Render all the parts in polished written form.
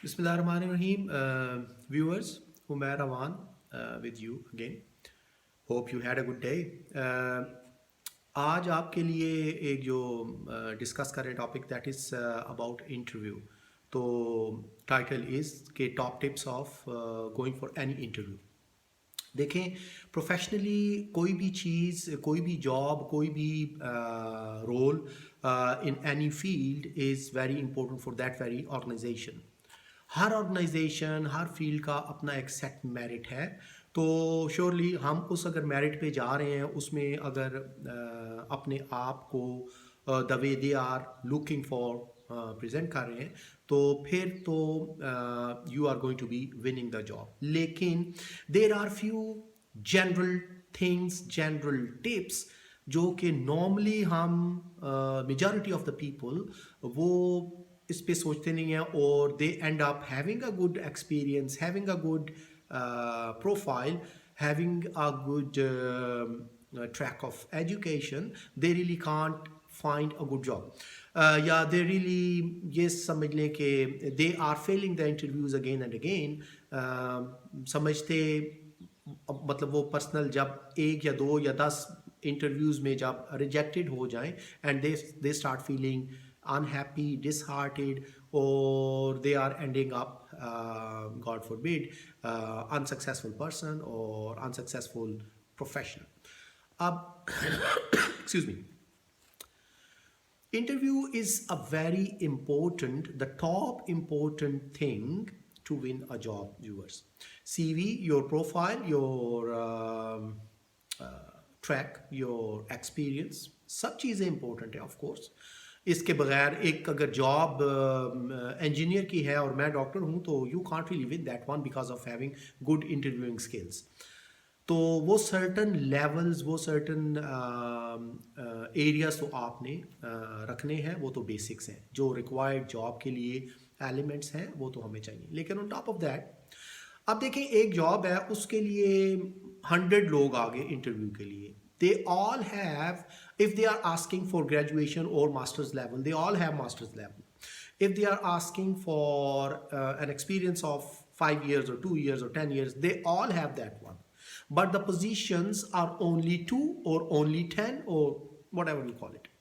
Bismillahirrahmanirrahim. Viewers, Umair Awan with you again. Hope you had a good day. आज आपके लिए एक जो डिस्कस कर रहे topic that is about interview. तो टाइटल इज़ के top tips of going for any interview. देखें, प्रोफेशनली कोई भी चीज़, कोई भी जॉब, कोई भी role in any field is very important for that very organisation. हर ऑर्गेनाइजेशन, हर फील्ड का अपना एक सेट मेरिट है। तो श्योरली हम उस अगर मेरिट पे जा रहे हैं, उसमें अगर अपने आप को the way they are looking for present कर रहे हैं, तो फिर तो you are going to be winning the job. लेकिन there are few general things, general tips जो कि नॉर्मली हम मेजॉरिटी ऑफ द पीपल वो इस पे सोचते नहीं हैं, और they end up having a good experience, having a good profile, having a good track of education, they really can't find a good job. या they really ये समझ लें कि they are failing the interviews again and again. समझते मतलब वो personal जब एक या दो या 10 इंटरव्यूज़ में जब रिजेक्टेड हो जाएं and they start feeling unhappy, disheartened, or they are ending up, God forbid, unsuccessful person or unsuccessful professional. Excuse me. Interview is a very important, the top important thing to win a job, viewers. CV, your profile, your track, your experience, सब चीज़ें important है of course. इसके बगैर एक अगर job engineer की है और मैं डॉक्टर हूँ, तो you can't really win that one because of having good interviewing skills. तो वो सर्टन लेवल्स, वो सर्टन एरियाज तो आपने रखने हैं, वो तो बेसिक्स हैं जो रिक्वायर्ड जॉब के लिए एलिमेंट्स हैं, वो तो हमें चाहिए। लेकिन ऑन टॉप ऑफ दैट अब देखें, एक जॉब है, उसके लिए 100 लोग आगे इंटरव्यू के लिए, they all have, if they are asking for graduation or master's level, they all have master's level. If they are asking for an experience of 5 years or 2 years or 10 years, they all have that one. But the positions are only 2 or only 10 or whatever you call it.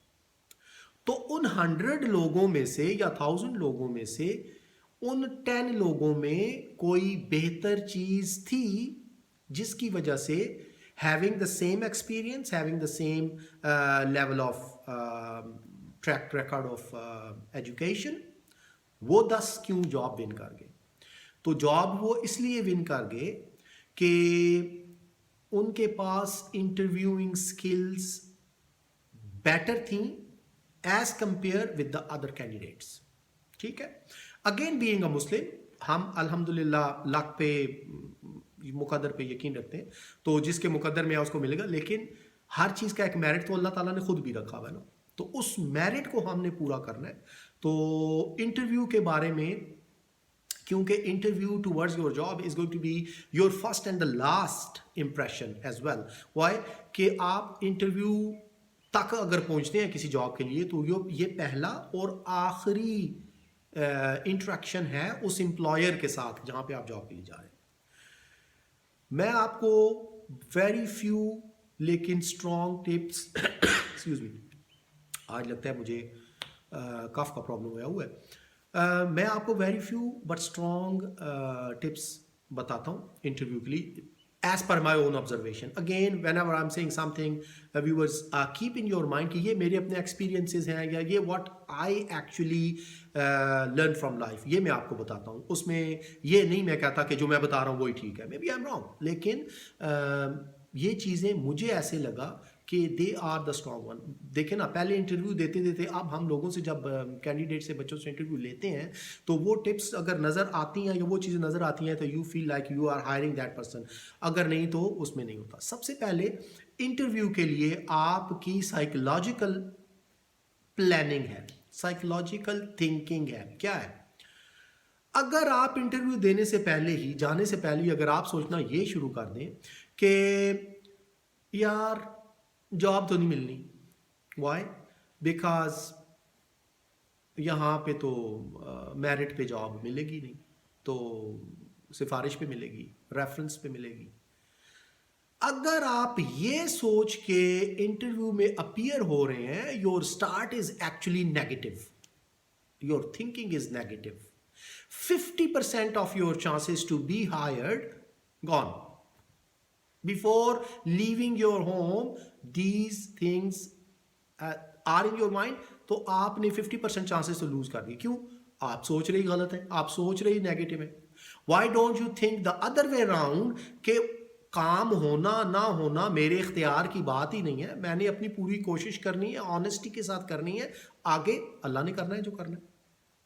तो उन 100 लोगों में से या 1000 लोगों में से उन 10 लोगों में कोई बेहतर चीज थी जिसकी वजह से having the same experience, having the same level of track record of education, वो 10 क्यों जॉब विन कर गए? तो जॉब वो इसलिए विन कर गए कि उनके पास इंटरव्यूइंग स्किल्स बेटर थी as compare with the other candidates. ठीक है, अगेन बीइंग अ मुस्लिम, हम अल्हम्दुलिल्लाह लक पे, मुकद्दर पे यकीन रखते हैं, तो जिसके मुकद्दर में है उसको मिलेगा। लेकिन हर चीज़ का एक मेरिट तो अल्लाह ताला ने खुद भी रखा हुआ है ना, तो उस मेरिट को हमने पूरा करना है। तो इंटरव्यू के बारे में, क्योंकि interview towards your job is going to be your first and the last impression as well. Why कि आप इंटरव्यू तक अगर पहुंचते हैं किसी जॉब के लिए, तो ये पहला और आखिरी इंटरेक्शन है उस एम्प्लॉयर के साथ जहां पे आप जॉब के लिए जा रहे हैं। मैं आपको वेरी फ्यू लेकिन स्ट्रॉन्ग टिप्स एक्सक्यूज मी, आज लगता है मुझे कफ का प्रॉब्लम हुआ है। मैं आपको very few but strong tips बताता हूँ इंटरव्यू के लिए, as per my own observation. Again, whenever I'm saying something, viewers keep in your mind कि ये मेरे अपने experiences हैं या ये what I actually learn from life, ये मैं आपको बताता हूँ। उसमें ये नहीं मैं कहता कि जो मैं बता रहा हूँ वही ठीक है, maybe I'm wrong, लेकिन ये चीज़ें मुझे ऐसे लगा कि they are the strong one. देखें ना, पहले इंटरव्यू देते देते अब हम लोगों से जब कैंडिडेट से, बच्चों से इंटरव्यू लेते हैं, तो वो टिप्स अगर नज़र आती हैं या वो चीज़ें नज़र आती हैं, तो you feel like you are hiring that person. अगर नहीं तो उसमें नहीं होता। सबसे पहले इंटरव्यू के लिए आपकी साइकोलॉजिकल प्लानिंग है, साइकोलॉजिकल थिंकिंग है। क्या है? अगर आप इंटरव्यू देने से पहले ही, जाने से पहले ही अगर आप सोचना ये शुरू कर दें कि यार जॉब तो नहीं मिलनी, वाई? बिकॉज यहाँ पे तो मेरिट पे जॉब मिलेगी नहीं, तो सिफारिश पे मिलेगी, रेफरेंस पे मिलेगी। अगर आप ये सोच के इंटरव्यू में अपीयर हो रहे हैं, your start is actually negative, your thinking is negative, 50% of your chances to be hired gone. Before leaving your home, these things are in your mind. तो आपने 50% चांसेस तो लूज कर दिए। क्यों? आप सोच रही गलत है, आप सोच रही नेगेटिव है। Why don't you think the other way around कि काम होना ना होना मेरे इख्तियार की बात ही नहीं है, मैंने अपनी पूरी कोशिश करनी है, ऑनेस्टी के साथ करनी है, आगे अल्लाह ने करना है जो करना है।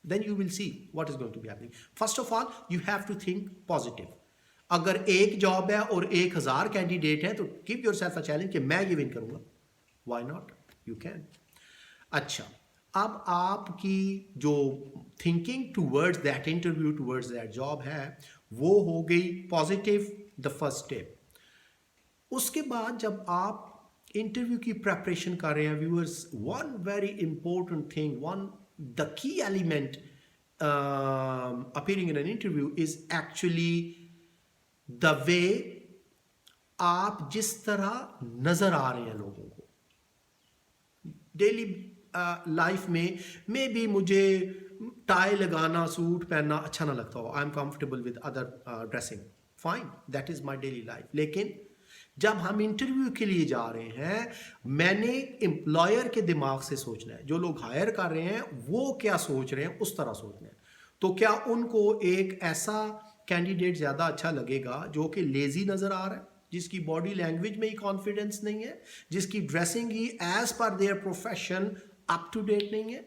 Then you will see what is going to be happening. First of all, you have to think positive. अगर एक जॉब है और 1000 कैंडिडेट हैं तो give yourself a challenge कि मैं ये विन करूंगा। Why not? You can. अच्छा, अब आपकी जो thinking towards that interview, towards that job है, वो हो गई पॉजिटिव, द फर्स्ट स्टेप। उसके बाद जब आप इंटरव्यू की प्रेपरेशन कर रहे हैं viewers, one very important thing, one the key element appearing in an interview is actually the way आप जिस तरह नजर आ रहे हैं लोगों को डेली लाइफ में। मे बी मुझे टाई लगाना, सूट पहनना अच्छा ना लगता हो, I am comfortable with other dressing, fine, that is my daily life. लेकिन जब हम इंटरव्यू के लिए जा रहे हैं, मैंने एम्प्लॉयर के दिमाग से सोचना है, जो लोग हायर कर रहे हैं वो क्या सोच रहे हैं उस तरह सोचना है। तो क्या उनको एक ऐसा कैंडिडेट ज़्यादा अच्छा लगेगा जो कि लेजी नज़र आ रहा है, जिसकी बॉडी लैंग्वेज में ही कॉन्फिडेंस नहीं है, जिसकी ड्रेसिंग ही as per their profession up to date नहीं है?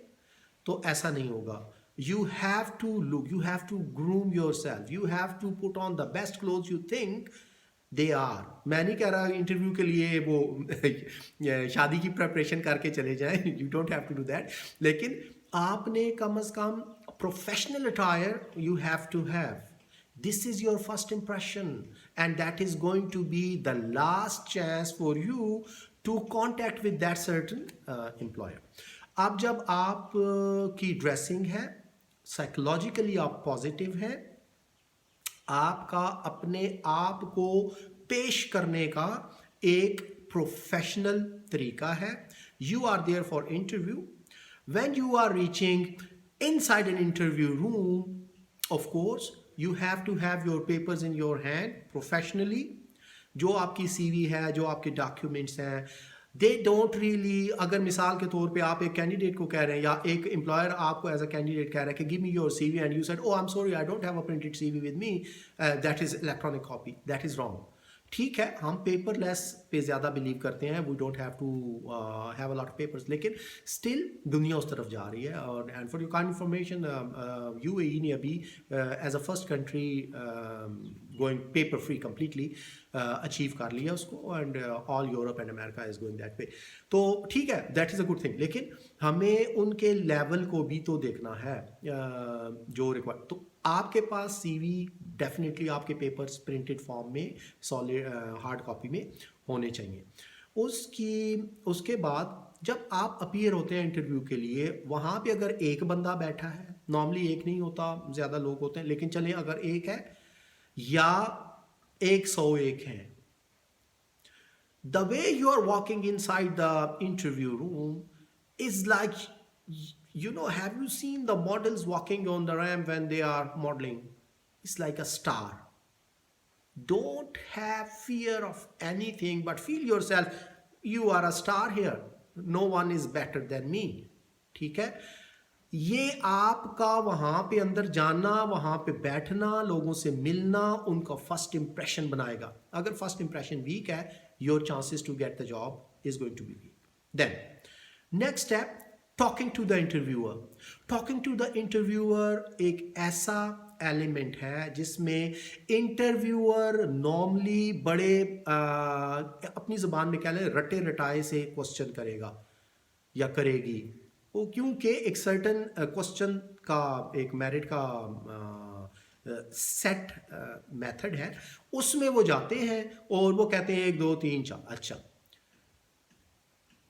तो ऐसा नहीं होगा। You have to look, you have to groom yourself, you have to put on the best clothes you think they are. मैं नहीं कह रहा इंटरव्यू के लिए वो शादी की प्रिपरेशन करके चले जाएं, you don't have to do that, लेकिन आपने कम से कम professional attire you have to have. This is your first impression and that is going to be the last chance for you to contact with that certain employer. अब जब आप की dressing है, साइकोलॉजिकली आप पॉजिटिव हैं, आपका अपने आप को पेश करने का एक प्रोफेशनल तरीका है, you are there for interview. When you are reaching inside an interview room, of course you have to have your papers in your hand professionally. जो आपकी सीवी है, जो आपके डॉक्यूमेंट्स हैं, दे डोंट रियली, अगर मिसाल के तौर पे आप एक कैंडिडेट को कह रहे हैं या एक एम्प्लॉयर आपको एज अ कैंडिडेट कह रहा है कि give me your CV and you said oh I am sorry I don't have a printed CV with me, that is electronic copy, that is wrong. ठीक है, हम पेपरलेस पे ज़्यादा बिलीव करते हैं, we don't have to have a lot of papers, लेकिन still दुनिया उस तरफ जा रही है। और and for your kind information, UAE ने अभी as a first country going paper free completely achieve कर लिया उसको, and all Europe and America is going that way. तो ठीक है, that is a good thing, लेकिन हमें उनके लेवल को भी तो देखना है जो रिक्वायर। तो आपके पास सीवी डेफिनेटली आपके पेपर्स प्रिंटेड फॉर्म में, सॉलिड हार्ड कॉपी में होने चाहिए। उसके बाद जब आप अपीयर होते हैं इंटरव्यू के लिए, वहाँ पे अगर एक बंदा बैठा है, नॉर्मली एक नहीं होता, ज़्यादा लोग होते हैं, लेकिन चलिए अगर एक है या 101 हैं, the way you are walking inside the interview room is like, you know, have you seen the models walking on the ramp when they are modeling? It's like a star. Don't have fear of anything, but feel yourself, you are a star here. No one is better than me. ठीक है, ये आपका वहाँ पे अंदर जाना, वहाँ पे बैठना, लोगों से मिलना, उनका फर्स्ट इंप्रेशन बनाएगा। अगर फर्स्ट इंप्रेशन वीक है, your chances to get the job is going to be weak. Then next step, talking to the interviewer. Talking to the interviewer एक ऐसा एलिमेंट है जिसमें इंटरव्यूअर नॉर्मली बड़े अपनी ज़बान में क्या लें, रटे रटाए से क्वेश्चन करेगा या करेगी वो, क्योंकि एक सर्टन क्वेश्चन का एक मेरिट का सेट मेथड है, उसमें वो जाते हैं और वो कहते हैं 1 2 3 4। अच्छा,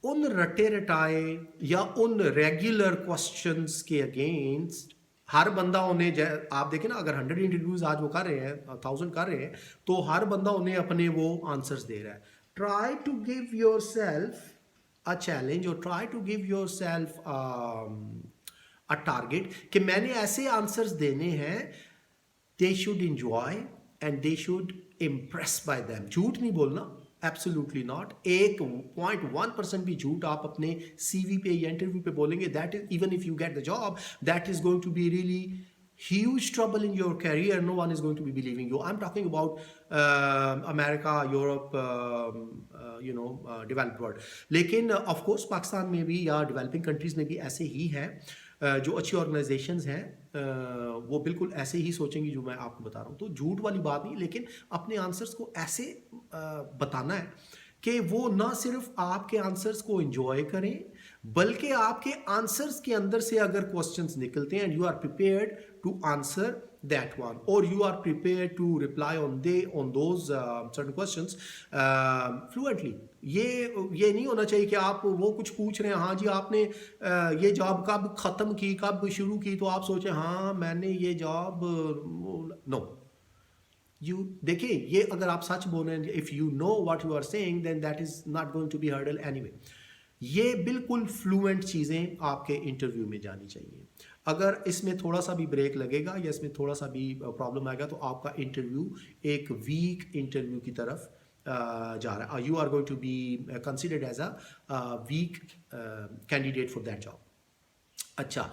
उन रटे रटाए या उन रेगुलर क्वेश्चंस के अगेंस्ट हर बंदा उन्हें आप देखें ना, अगर 100 इंटरव्यूज आज वो कर रहे हैं, 1000 कर रहे हैं, तो हर बंदा उन्हें अपने वो आंसर्स दे रहा है. Try to give yourself a challenge, और try to give yourself a target कि मैंने ऐसे आंसर्स देने हैं, they should enjoy and they should impress by them. झूठ नहीं बोलना, एब्सोल्युटली नॉट. 1.1% भी झूठ आप अपने सीवी पे या इंटरव्यू पे बोलेंगे, that is, even if you get the job, that is going to be really huge trouble in your career. No one is going to be believing you. I'm talking about America, Europe, developed world. लेकिन of course Pakistan में भी या developing countries में भी ऐसे ही हैं. जो अच्छी ऑर्गेनाइजेशंस हैं वो बिल्कुल ऐसे ही सोचेंगी जो मैं आपको बता रहा हूँ. तो झूठ वाली बात नहीं, लेकिन अपने आंसर्स को ऐसे बताना है कि वो ना सिर्फ आपके आंसर्स को एंजॉय करें, बल्कि आपके आंसर्स के अंदर से अगर क्वेश्चंस निकलते हैं, you are prepared to answer that one, और you are prepared to reply on those certain questions fluently. ये नहीं होना चाहिए कि आप वो कुछ पूछ रहे हैं, हाँ जी आपने ये जॉब कब ख़त्म की, कब शुरू की, तो आप सोचें हाँ मैंने ये जॉब, नो. यू देखिए, ये अगर आप सच बोल रहे हैं, if you know what you are saying, then that is not going to be hurdle anyway. ये बिल्कुल फ्लुएंट चीज़ें आपके इंटरव्यू में जानी चाहिए. अगर इसमें थोड़ा सा भी ब्रेक लगेगा या इसमें थोड़ा सा भी प्रॉब्लम आएगा, तो आपका इंटरव्यू एक वीक इंटरव्यू की तरफ जा रहा है. You are going to be considered as a weak candidate for that job. अच्छा,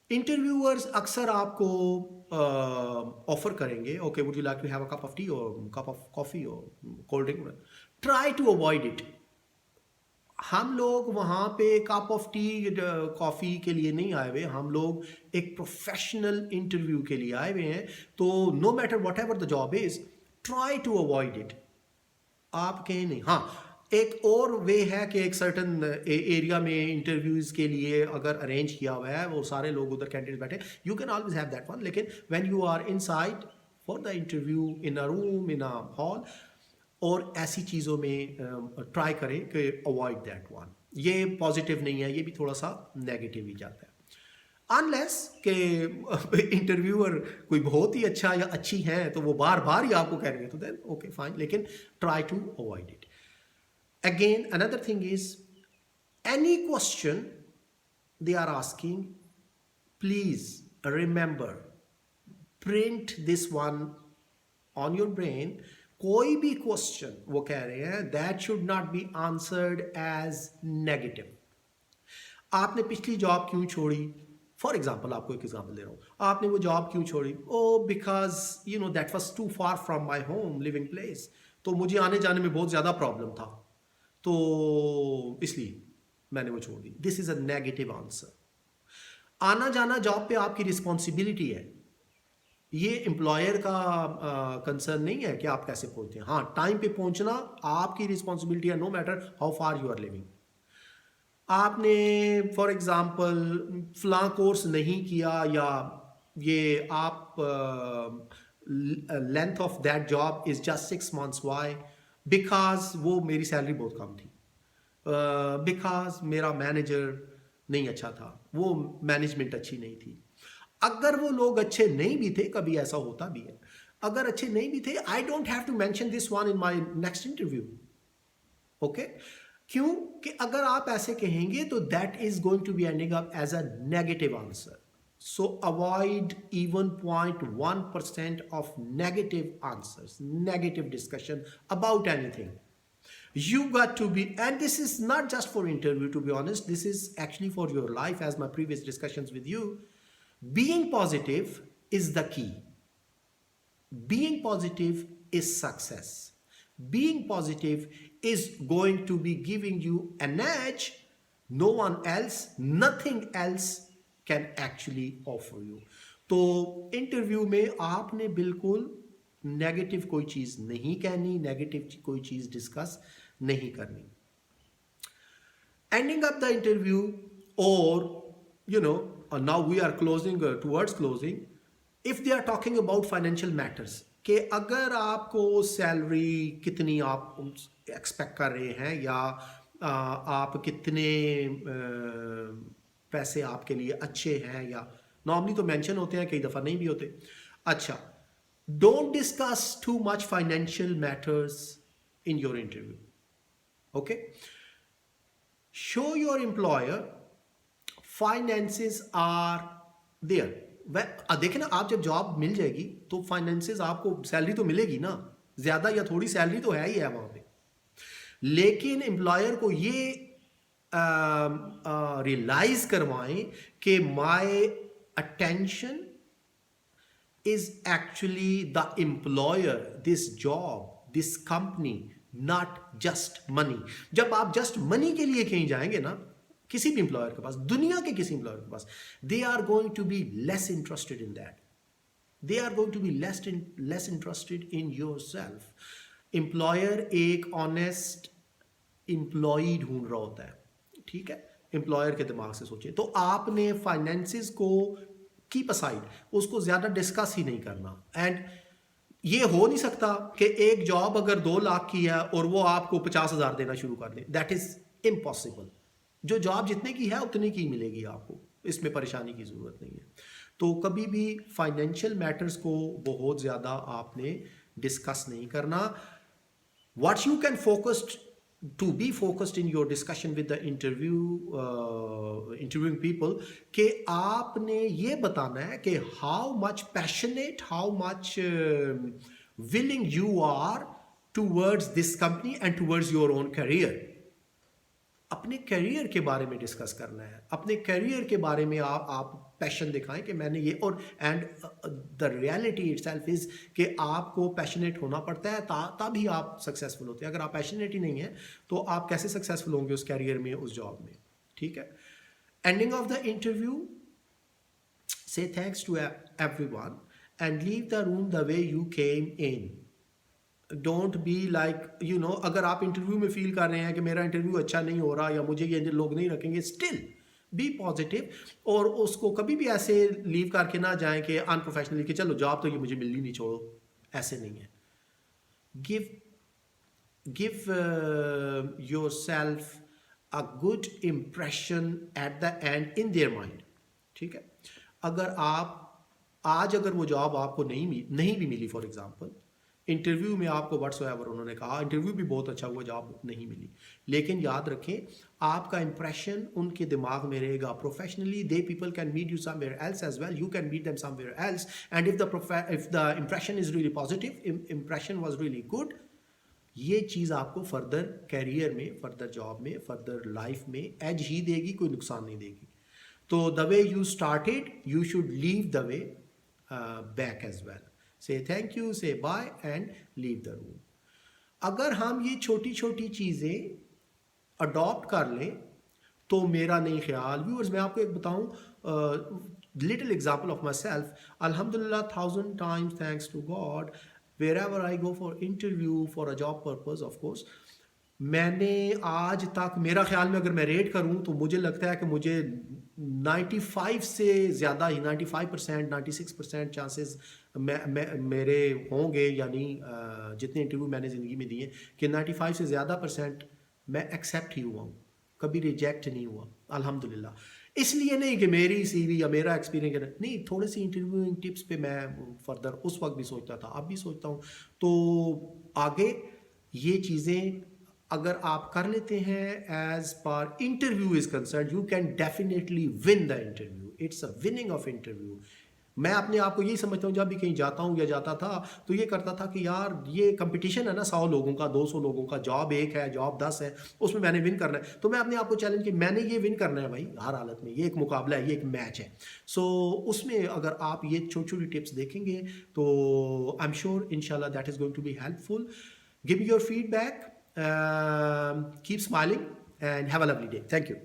इंटरव्यूअर्स अक्सर आपको ऑफर करेंगे, okay would you like to have a cup of tea और कप ऑफ कॉफ़ी और cold drink. Try to avoid it. हम लोग वहाँ पे कप ऑफ टी कॉफ़ी के लिए नहीं आए हुए, हम लोग एक प्रोफेशनल इंटरव्यू के लिए आए हुए हैं. तो no matter whatever the job is, try to avoid it. आप कहें नहीं. हाँ, एक और वे है कि एक सर्टन एरिया में इंटरव्यूज़ के लिए अगर अरेंज किया हुआ है, वो सारे लोग उधर कैंडिडेट बैठे, you can always have that one. लेकिन when you are inside for the interview in a room, in a hall, और ऐसी चीज़ों में ट्राई करें कि अवॉइड दैट वन. ये पॉजिटिव नहीं है, ये भी थोड़ा सा नेगेटिव ही जाता है. अनलेस के इंटरव्यूअर कोई बहुत ही अच्छा या अच्छी हैं, तो वो बार बार ही आपको कह रहे हैं, तो देन ओके फाइन, लेकिन try to avoid it. Again another thing is, any question they are asking, please remember, print this one on your brain. कोई भी क्वेश्चन वो कह रहे हैं, that should not be answered as negative. आपने पिछली job क्यों छोड़ी, फॉर एग्जाम्पल आपको एक एग्जाम्पल दे रहा हूँ, आपने वो जॉब क्यों छोड़ी, oh because you know that was too far from my home living place, तो मुझे आने जाने में बहुत ज़्यादा प्रॉब्लम था, तो इसलिए मैंने वो छोड़ दी. This is a negative answer. आना जाना जॉब पे आपकी रिस्पॉन्सिबिलिटी है, ये एम्प्लॉयर का कंसर्न नहीं है कि आप कैसे पहुंचते हैं. हाँ, टाइम पे पहुंचना आपकी रिस्पॉन्सिबिलिटी है, no matter how far you are living. आपने फॉर एग्जांपल फलां कोर्स नहीं किया, या ये आप length of that job is just 6 months. Why? Because वो मेरी सैलरी बहुत कम थी, बिकॉज मेरा मैनेजर नहीं अच्छा था, वो मैनेजमेंट अच्छी नहीं थी. अगर वो लोग अच्छे नहीं भी थे, कभी ऐसा होता भी है, अगर अच्छे नहीं भी थे, I don't have to mention this one in my next interview. Okay, क्यों? कि अगर आप ऐसे कहेंगे तो that is going to be ending up as a negative answer. So avoid even 0.1% of negative answers, negative discussion about anything. You got to be, and this is not just for interview, to be honest, this is actually for your life, as my previous discussions with you. Being positive is the key. Being positive is success. Being positive is going to be giving you an edge no one else, nothing else can actually offer you. तो interview में आपने बिल्कुल negative कोई चीज़ नहीं कहनी, negative कोई चीज़ discuss नहीं करनी. Ending up the interview, or now we are closing, towards closing. If they are talking about financial matters, कि अगर आपको सैलरी कितनी आप एक्सपेक्ट कर रहे हैं, या आप कितने पैसे आपके लिए अच्छे हैं, या नॉर्मली तो मेंशन होते हैं, कई दफ़ा नहीं भी होते। अच्छा, don't discuss too much financial matters in your interview, okay. Show your employer finances are there. देखें ना, आप जब जॉब मिल जाएगी तो फाइनेंसेस, आपको सैलरी तो मिलेगी ना, ज्यादा या थोड़ी सैलरी तो है ही है वहां पे, लेकिन एम्प्लॉयर को ये रियलाइज करवाएं कि my attention is actually the employer, this job, this company, not just money. जब आप just money के लिए कहीं जाएंगे ना, किसी भी एम्प्लॉयर के पास, दुनिया के किसी एम्प्लॉयर के पास, they are going to be less interested in that. They are going to be less interested in yourself. Employer एक ऑनेस्ट एम्प्लॉई ढूंढ रहा होता है, ठीक है। एम्प्लॉयर के दिमाग से सोचिए, तो आपने फाइनेंसिस को कीप असाइड, उसको ज्यादा डिस्कस ही नहीं करना। एंड ये हो नहीं सकता कि एक जॉब अगर 2 लाख की है और वो आपको 50,000 देना शुरू कर दे, दैट इज इम्पॉसिबल। जो जॉब जितने की है उतनी की मिलेगी आपको, इसमें परेशानी की जरूरत नहीं है। तो कभी भी फाइनेंशियल मैटर्स को बहुत ज्यादा आपने डिस्कस नहीं करना। What you can focus to be focused in your discussion with the interviewing people, कि आपने ये बताना है कि how much passionate, how much willing you are towards this company and towards your own career. अपने career के बारे में डिस्कस करना है, अपने करियर के बारे में आप पैशन दिखाएं कि मैंने ये, और and the reality itself is कि आपको पैशनेट होना पड़ता है तभी आप सक्सेसफुल होते हैं। अगर आप पैशनेट ही नहीं है तो आप कैसे सक्सेसफुल होंगे उस कैरियर में, उस जॉब में, ठीक है। Ending of the interview, say thanks to everyone and leave the room the way you came in. Don't be like, you know, अगर आप इंटरव्यू में फील कर रहे हैं कि मेरा इंटरव्यू अच्छा नहीं हो रहा या मुझे ये लोग नहीं रखेंगे, स्टिल बी पॉजिटिव, और उसको कभी भी ऐसे लीव करके ना जाएं कि अनप्रोफेशनली कि चलो जॉब तो ये मुझे मिलनी नहीं, छोड़ो, ऐसे नहीं है। Give yourself a good impression at the and in their mind, ठीक है। अगर आप आज अगर वो जॉब आपको नहीं भी मिली, फॉर एग्जाम्पल इंटरव्यू में आपको व्हाट्सएवर उन्होंने कहा इंटरव्यू भी बहुत अच्छा हुआ, जॉब नहीं मिली, लेकिन याद रखें आपका इंप्रेशन उनके दिमाग में रहेगा। Professionally they people can meet you somewhere else as well, you can meet them somewhere else, and if the impression is really positive, impression was really good, ये चीज़ आपको फर्दर कैरियर में, फर्दर जॉब में, further life में edge ही देगी, कोई नुकसान नहीं देगी। तो the way you started you should leave the way back as well. Say thank you, say bye and leave the room. अगर हम ये छोटी छोटी चीज़ें अडॉप्ट कर लें तो मेरा नहीं ख्याल, व्यूअर्स मैं आपको एक बताऊं, little example of my self, अल्हम्दुलिल्लाह 1000 times thanks to God, wherever I go for interview for a job purpose, of course, मैंने आज तक, मेरा ख्याल में अगर मैं रेट करूं तो मुझे लगता है कि मुझे 95 से ज़्यादा ही 95%, 96% चांसेस मेरे होंगे, यानी जितने इंटरव्यू मैंने ज़िंदगी में दिए कि 95 से ज़्यादा % मैं एक्सेप्ट ही हुआ हूँ, कभी रिजेक्ट नहीं हुआ, अल्हम्दुलिल्लाह। इसलिए नहीं कि मेरी सीवी या मेरा एक्सपीरियंस नहीं, थोड़ी सी इंटरव्यूइंग टिप्स पे मैं फर्दर उस वक्त भी सोचता था, अब भी सोचता हूँ। तो आगे ये चीज़ें अगर आप कर लेते हैं as per interview is concern, you can definitely win the interview, it's a winning of interview. मैं अपने आप को यही समझता हूँ, जब भी कहीं जाता हूँ या जाता था तो ये करता था कि यार ये कंपटीशन है ना, 100 लोगों का, 200 लोगों का, जॉब 1 है, जॉब 10 है, उसमें मैंने विन करना है। तो मैं अपने आप को चैलेंज कि मैंने ये विन करना है भाई, हर हालत में, ये एक मुकाबला है, ये एक मैच है। सो उसमें अगर आप ये छोटी छोटी टिप्स देखेंगे तो आई एम श्योर इंशाल्लाह that is going to be helpful. Give your feedback, keep smiling and have a lovely day. Thank you.